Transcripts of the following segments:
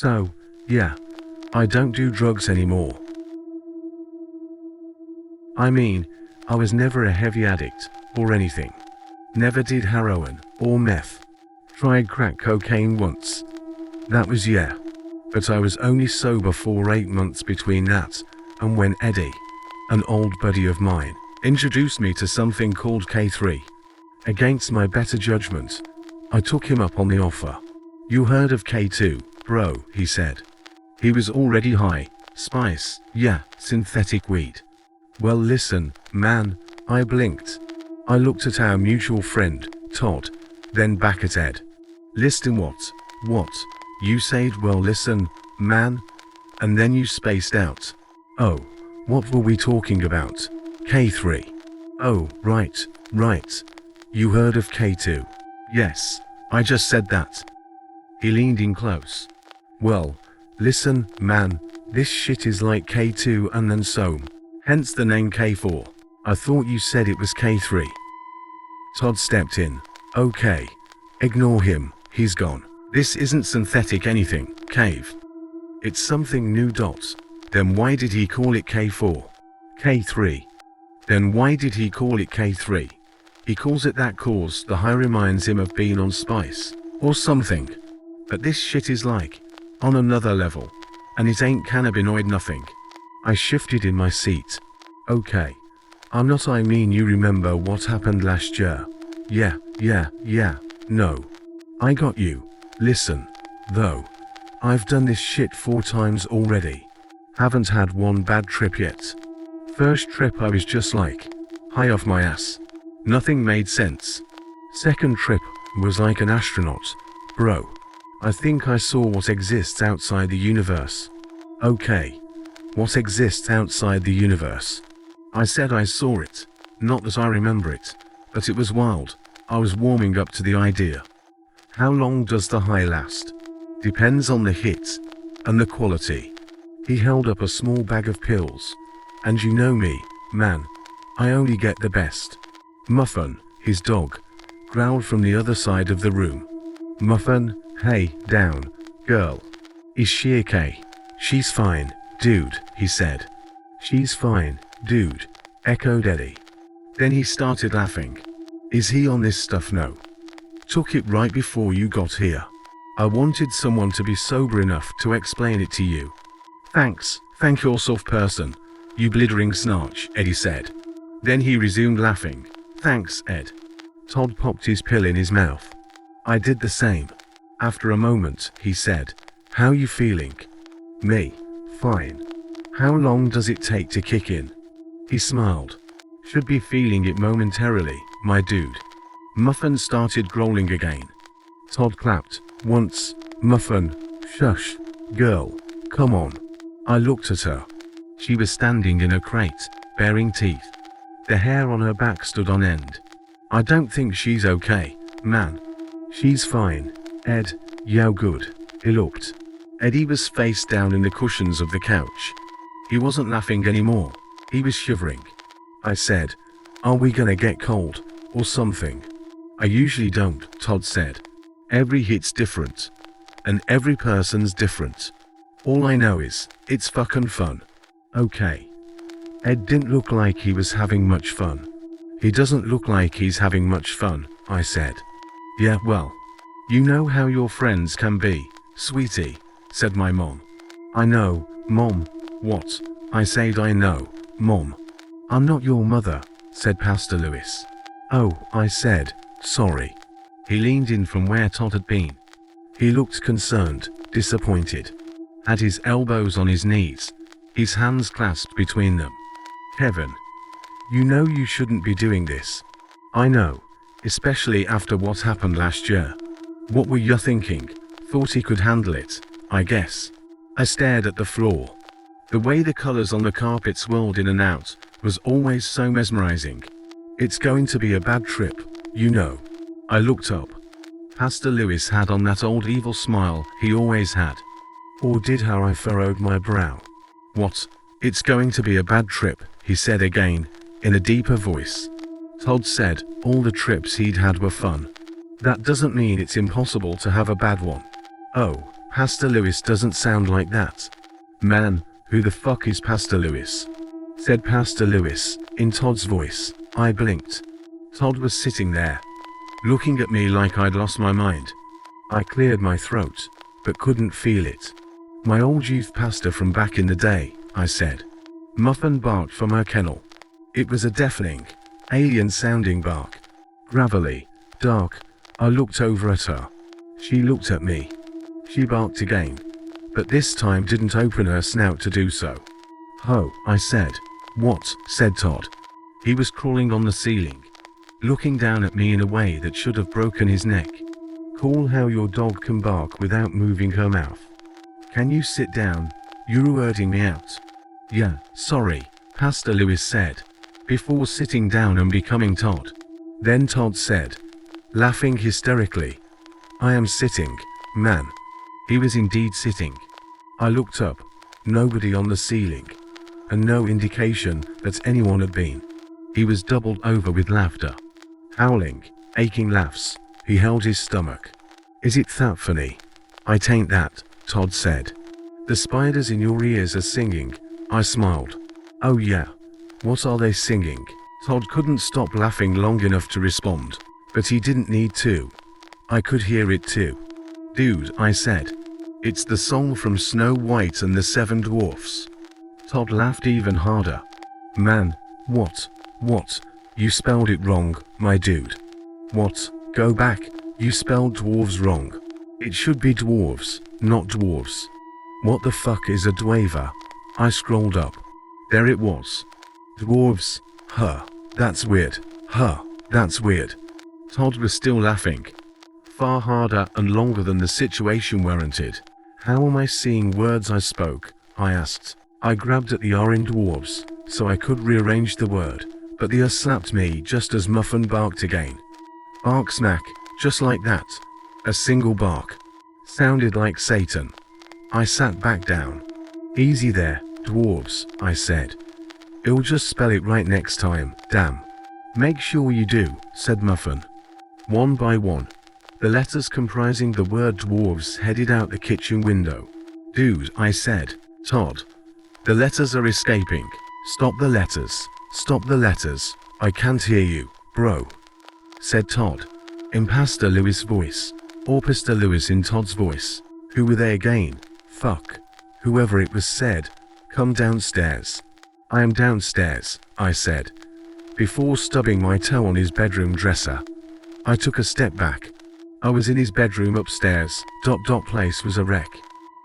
So, yeah, I don't do drugs anymore. I mean, I was never a heavy addict, or anything. Never did heroin, or meth. Tried crack cocaine once. That was yeah. But I was only sober for 8 months between that, and when Eddie, an old buddy of mine, introduced me to something called K3. Against my better judgment, I took him up on the offer. You heard of K2, bro, he said. He was already high. Spice, yeah, synthetic weed. Well listen, man, I blinked. I looked at our mutual friend, Todd, then back at Ed. Listen what? You said well listen, man? And then you spaced out. Oh, what were we talking about? K3. Oh, right. You heard of K2? Yes, I just said that. He leaned in close. Well, listen, man, this shit is like K2 and then some. Hence the name K4. I thought you said it was K3. Todd stepped in. Okay. Ignore him, he's gone. This isn't synthetic anything, Cave. It's something new. Then why did he call it K4? K3. Then why did he call it K3? He calls it that cause the high reminds him of being on spice, or something. But this shit is like, on another level. And it ain't cannabinoid nothing. I shifted in my seat. Okay. I'm not I mean you remember what happened last year. Yeah. No. I got you. Listen, though. I've done this shit 4 times already. Haven't had one bad trip yet. First trip I was just like, high off my ass. Nothing made sense. Second trip was like an astronaut. Bro. I think I saw what exists outside the universe. Okay. What exists outside the universe? I said I saw it. Not that I remember it. But it was wild. I was warming up to the idea. How long does the high last? Depends on the hit. And the quality. He held up a small bag of pills. And you know me, man. I only get the best. Muffin, his dog, growled from the other side of the room. Muffin, hey, down, girl. Is she okay? She's fine, dude, he said. She's fine, dude, echoed Eddie. Then he started laughing. Is he on this stuff? No. Took it right before you got here. I wanted someone to be sober enough to explain it to you. Thanks, thank yourself person, you blithering snarch, Eddie said. Then he resumed laughing. Thanks, Ed. Todd popped his pill in his mouth. I did the same. After a moment, he said, how you feeling? Me. Fine. How long does it take to kick in? He smiled. Should be feeling it momentarily, my dude. Muffin started growling again. Todd clapped. Once. Muffin. Shush. Girl. Come on. I looked at her. She was standing in a crate, baring teeth. The hair on her back stood on end. I don't think she's okay, man. She's fine. Ed, yeah good. He looked. Eddie was face down in the cushions of the couch. He wasn't laughing anymore. He was shivering. I said, are we gonna get cold, or something? I usually don't, Todd said. Every hit's different. And every person's different. All I know is, it's fucking fun. Okay. Ed didn't look like he was having much fun. He doesn't look like he's having much fun, I said. Yeah, well. You know how your friends can be, sweetie, said my mom. I know, Mom. What? I said I know, Mom. I'm not your mother, said Pastor Lewis. Oh, I said, sorry. He leaned in from where Todd had been. He looked concerned, disappointed. Had his elbows on his knees, his hands clasped between them. Kevin. You know you shouldn't be doing this. I know, especially after what happened last year. What were you thinking? Thought he could handle it, I guess. I stared at the floor. The way the colors on the carpet swirled in and out was always so mesmerizing. It's going to be a bad trip, you know. I looked up. Pastor Lewis had on that old evil smile he always had. Or did how I furrowed my brow. What? It's going to be a bad trip, he said again, in a deeper voice. Todd said all the trips he'd had were fun. That doesn't mean it's impossible to have a bad one. Oh, Pastor Lewis doesn't sound like that. Man, who the fuck is Pastor Lewis? Said Pastor Lewis, in Todd's voice. I blinked. Todd was sitting there, looking at me like I'd lost my mind. I cleared my throat, but couldn't feel it. My old youth pastor from back in the day, I said. Muffin barked from her kennel. It was a deafening, alien-sounding bark. Gravelly, dark. I looked over at her. She looked at me. She barked again, but this time didn't open her snout to do so. Ho, I said. What? Said Todd. He was crawling on the ceiling, looking down at me in a way that should have broken his neck. Cool how your dog can bark without moving her mouth. Can you sit down? You're wording me out. Yeah, sorry, Pastor Lewis said, before sitting down and becoming Todd. Then Todd said, laughing hysterically, I am sitting, man. He was indeed sitting. I looked up, nobody on the ceiling, and no indication that anyone had been. He was doubled over with laughter. Howling, aching laughs. He held his stomach. Is it that funny? I tain't that, Todd said. The spiders in your ears are singing. I smiled. Oh yeah. What are they singing? Todd couldn't stop laughing long enough to respond, but he didn't need to. I could hear it too. Dude, I said. It's the song from Snow White and the Seven Dwarfs. Todd laughed even harder. Man, what? What? You spelled it wrong, my dude. What? Go back, you spelled dwarves wrong. It should be dwarves, not dwarves. What the fuck is a dwaver? I scrolled up. There it was. Dwarves, huh, that's weird, huh, that's weird. Todd was still laughing. Far harder and longer than the situation warranted. How am I seeing words I spoke? I asked. I grabbed at the R in dwarves, so I could rearrange the word, but the R slapped me just as Muffin barked again. Bark snack, just like that. A single bark. Sounded like Satan. I sat back down. Easy there, dwarves, I said. I'll just spell it right next time, damn. Make sure you do, said Muffin. One by one, the letters comprising the word dwarves headed out the kitchen window. Dude, I said. Todd. The letters are escaping. Stop the letters. Stop the letters. I can't hear you, bro. Said Todd. In Pastor Lewis' voice. Or Pastor Lewis in Todd's voice. Who were they again? Fuck. Whoever it was said. Come downstairs. I am downstairs, I said, before stubbing my toe on his bedroom dresser. I took a step back. I was in his bedroom upstairs. Place was a wreck.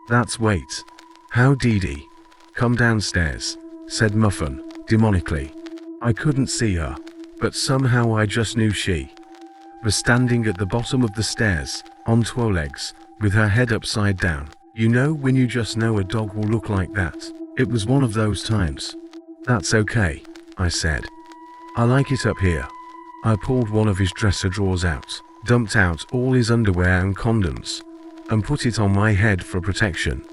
That's wait. How did he? Come downstairs, said Muffin, demonically. I couldn't see her, but somehow I just knew she was standing at the bottom of the stairs, on two legs, with her head upside down. You know when you just know a dog will look like that? It was one of those times. That's okay, I said. I like it up here. I pulled one of his dresser drawers out, dumped out all his underwear and condoms, and put it on my head for protection.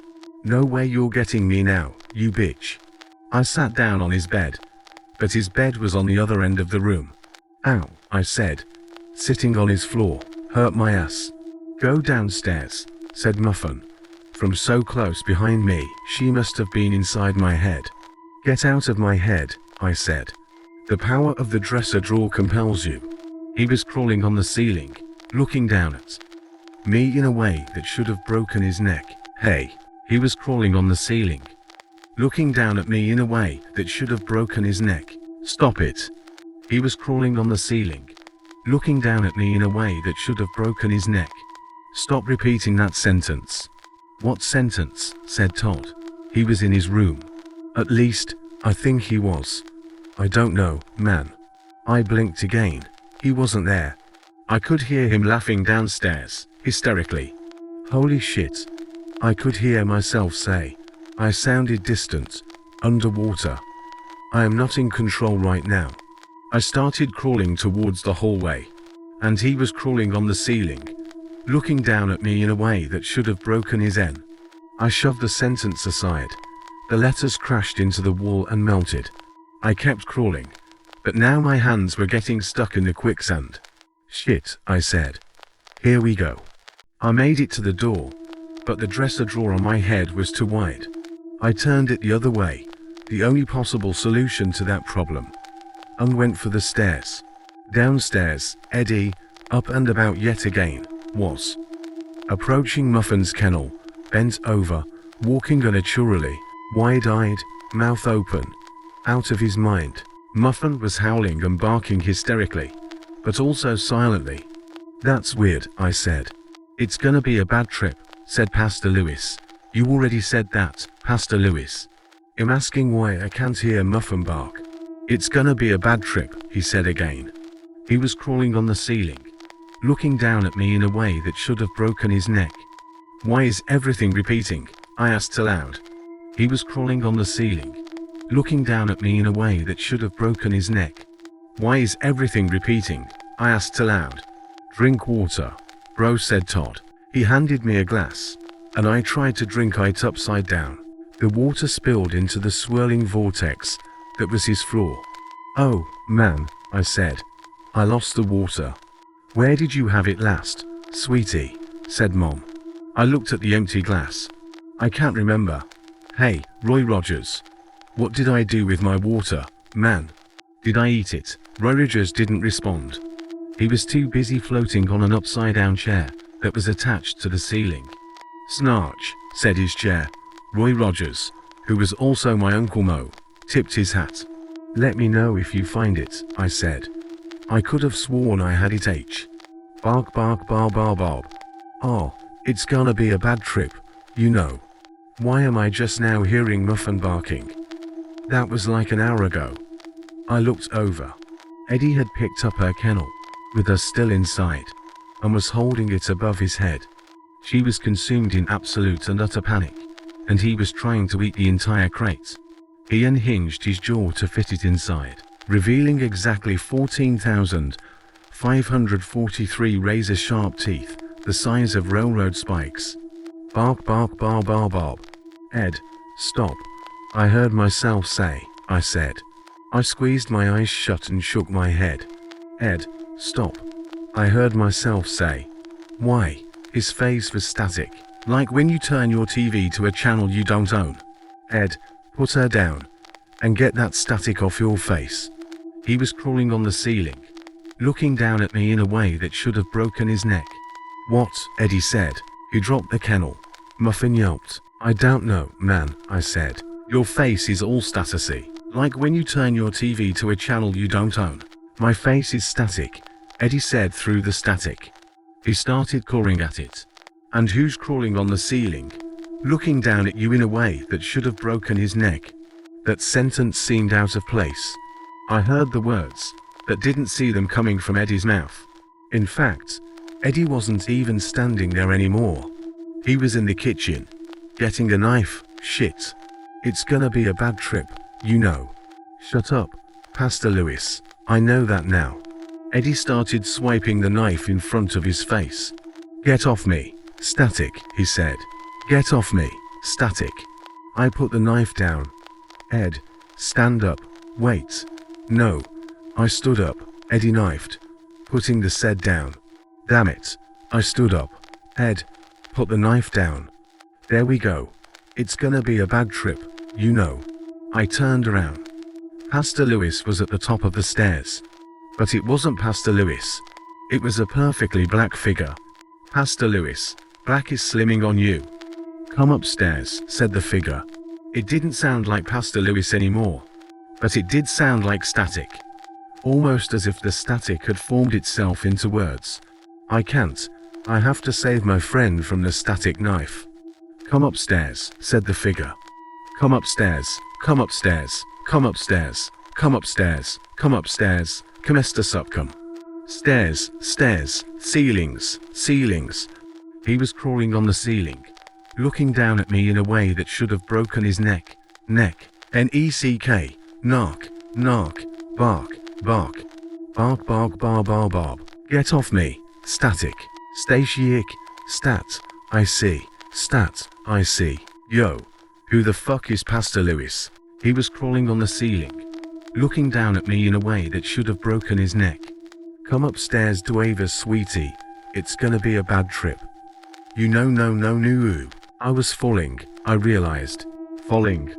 No way you're getting me now, you bitch. I sat down on his bed, but his bed was on the other end of the room. Ow, I said. Sitting on his floor, hurt my ass. Go downstairs, said Muffin. From so close behind me, she must have been inside my head. Get out of my head, I said. The power of the dresser drawer compels you. He was crawling on the ceiling, looking down at me in a way that should have broken his neck. Hey, he was crawling on the ceiling, looking down at me in a way that should have broken his neck. Stop it. He was crawling on the ceiling, looking down at me in a way that should have broken his neck. Stop repeating that sentence. What sentence? Said Todd. He was in his room. At least, I think he was. I don't know, man. I blinked again. He wasn't there. I could hear him laughing downstairs, hysterically. Holy shit. I could hear myself say. I sounded distant, underwater. I am not in control right now. I started crawling towards the hallway, and he was crawling on the ceiling, looking down at me in a way that should have broken his N. I shoved the sentence aside. The letters crashed into the wall and melted. I kept crawling, but now my hands were getting stuck in the quicksand. Shit, I said. Here we go. I made it to the door, but the dresser drawer on my head was too wide. I turned it the other way, the only possible solution to that problem, and went for the stairs. Downstairs, Eddie, up and about yet again, was approaching Muffin's kennel, bent over, walking unnaturally, wide-eyed, mouth open, out of his mind. Muffin was howling and barking hysterically, but also silently. "That's weird," I said. "It's gonna be a bad trip," said Pastor Lewis. "You already said that, Pastor Lewis." I'm asking why I can't hear Muffin bark. "It's gonna be a bad trip," he said again. He was crawling on the ceiling, looking down at me in a way that should have broken his neck. "Why is everything repeating?" I asked aloud. He was crawling on the ceiling, looking down at me in a way that should have broken his neck. "Why is everything repeating?" I asked aloud. "Drink water, bro," said Todd. He handed me a glass, and I tried to drink it upside down. The water spilled into the swirling vortex that was his floor. "Oh, man," I said. "I lost the water." "Where did you have it last, sweetie?" said Mom. I looked at the empty glass. "I can't remember." "Hey, Roy Rogers. What did I do with my water, man? Did I eat it?" Roy Rogers didn't respond. He was too busy floating on an upside-down chair that was attached to the ceiling. "Snarch," said his chair. Roy Rogers, who was also my Uncle Mo, tipped his hat. "Let me know if you find it," I said. I could have sworn I had it. Bark bark bar bar bob. "Oh, it's gonna be a bad trip, you know. Why am I just now hearing Muffin barking?" That was like an hour ago. I looked over. Eddie had picked up her kennel, with us still inside, and was holding it above his head. She was consumed in absolute and utter panic, and he was trying to eat the entire crate. He unhinged his jaw to fit it inside, revealing exactly 14,543 razor-sharp teeth, the size of railroad spikes. "Bark bark bar bar bob." "Ed, stop," I heard myself say, I said. I squeezed my eyes shut and shook my head. "Ed, stop," I heard myself say. "Why?" His face was static, like when you turn your TV to a channel you don't own. "Ed, put her down, and get that static off your face." He was crawling on the ceiling, looking down at me in a way that should have broken his neck. "What?" Eddie said. He dropped the kennel. Muffin yelped. "I don't know, man," I said. "Your face is all statusy, like when you turn your TV to a channel you don't own." "My face is static," Eddie said through the static. He started clawing at it. "And who's crawling on the ceiling, looking down at you in a way that should have broken his neck?" That sentence seemed out of place. I heard the words, but didn't see them coming from Eddie's mouth. In fact, Eddie wasn't even standing there anymore. He was in the kitchen, getting a knife. "Shit. It's gonna be a bad trip, you know." "Shut up, Pastor Lewis. I know that now." Eddie started swiping the knife in front of his face. "Get off me, static," he said. "Get off me, static." I put the knife down. "Ed, stand up. Wait. No." I stood up. Eddie knifed, putting the said down. "Damn it." I stood up. "Ed, put the knife down." "There we go. It's gonna be a bad trip, you know." I turned around. Pastor Lewis was at the top of the stairs. But it wasn't Pastor Lewis. It was a perfectly black figure. "Pastor Lewis, black is slimming on you." "Come upstairs," said the figure. It didn't sound like Pastor Lewis anymore, but it did sound like static. Almost as if the static had formed itself into words. "I can't. I have to save my friend from the static knife." "Come upstairs," said the figure. "Come upstairs, come upstairs, come upstairs, come upstairs, come upstairs, come come." Stairs, stairs, ceilings, ceilings. He was crawling on the ceiling, looking down at me in a way that should have broken his neck. Neck. N-E-C-K. Nark, nark, bark, bark. Bark bark bar bar bob. "Get off me, static." "Stasiak, stat, I see. Stat, I see." "Yo, who the fuck is Pastor Lewis?" He was crawling on the ceiling, looking down at me in a way that should have broken his neck. "Come upstairs, Duaver, sweetie. It's gonna be a bad trip." You know no. I was falling, I realized. Falling,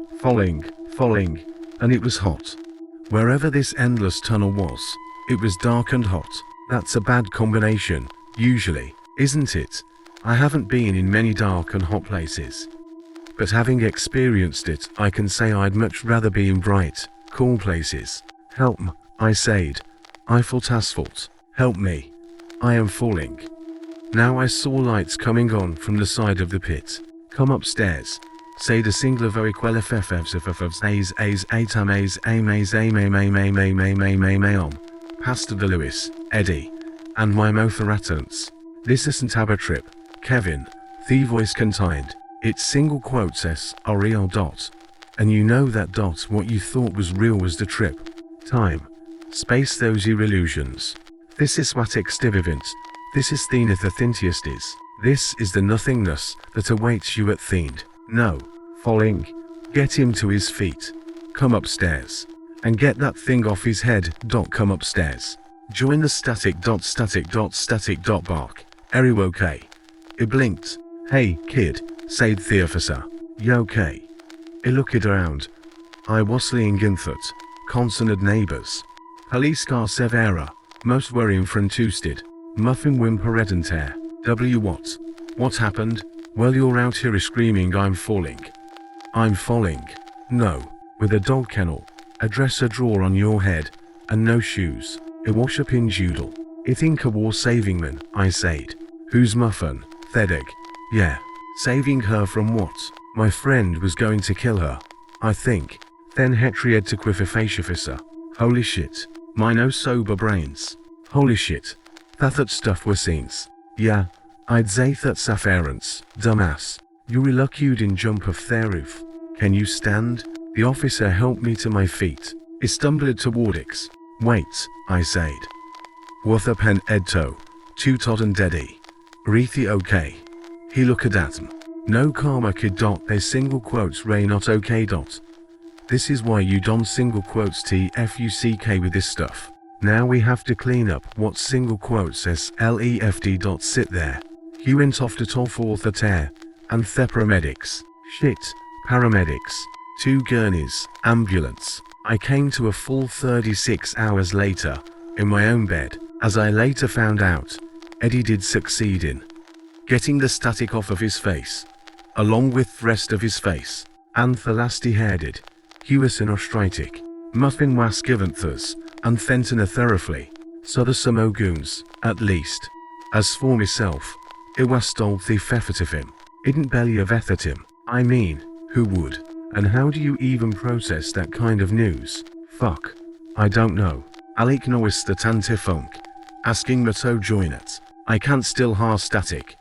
and it was hot. Wherever this endless tunnel was, it was dark and hot. That's a bad combination, usually, isn't it? I haven't been in many dark and hot places. But having experienced it, I can say I'd much rather be in bright, cool places. Help me, I said. I felt asphalt. Help me. I am falling. Now I saw lights coming on from the side of the pit. Come upstairs. Said a singular very quelle Pastor de Lewis, Eddie, and my motheratons. This isn't a trip, Kevin, the voice contained. It's single quotes s a real dot. And you know that dot what you thought was real was the trip. Time. Space those your illusions. This is what extivivant. This is theneth thintiest is. This is the nothingness that awaits you at Thened. No. Falling. Get him to his feet. Come upstairs. And get that thing off his head. Come upstairs. Join the static. Bark. Are you okay? It blinked. Hey, kid, said the officer. You okay? I looked around. I was laying in thought. Consonant neighbors. Police car severa. Most worrying from Toosted. Muffin whimperedentaire. W what? What happened? Well, you're out here screaming I'm falling. I'm falling. No. With a dog kennel. A dresser drawer on your head. And no shoes. A wash up in Judel. I think a war saving man, I said. Who's muffin? Thedig. Yeah. Saving her from what? My friend was going to kill her. I think. Then hetried to quiffifacifissa. Holy shit. My no sober brains. Holy shit. That stuff was scenes. Yeah. I'd say that's afference, dumbass. You relucted in jump off their roof. Can you stand? The officer helped me to my feet. I stumbled toward X. Wait, I said. Worth a pen edto. Two Todd and Deddy. Reethi okay. He looked at him. No karma kid. They single quotes Ray not okay. This is why you don't single quotes TFUCK with this stuff. Now we have to clean up what single quotes says LEFD. Sit there. He went off to tough author tear. And the paramedics. Shit, paramedics. 2 gurneys, ambulance. I came to a full 36 hours later, in my own bed. As I later found out, Eddie did succeed in getting the static off of his face, along with the rest of his face, and the last he hated. He was in ostritic, muffin was given thus, and fenton a thoroughly, so the some goons, at least. As for myself, it was told the feffet of him, idn't belly of at him, I mean, who would? And how do you even process that kind of news? Fuck. I don't know. Alec nois the tantifunk. Asking me to join it. I can't still har static.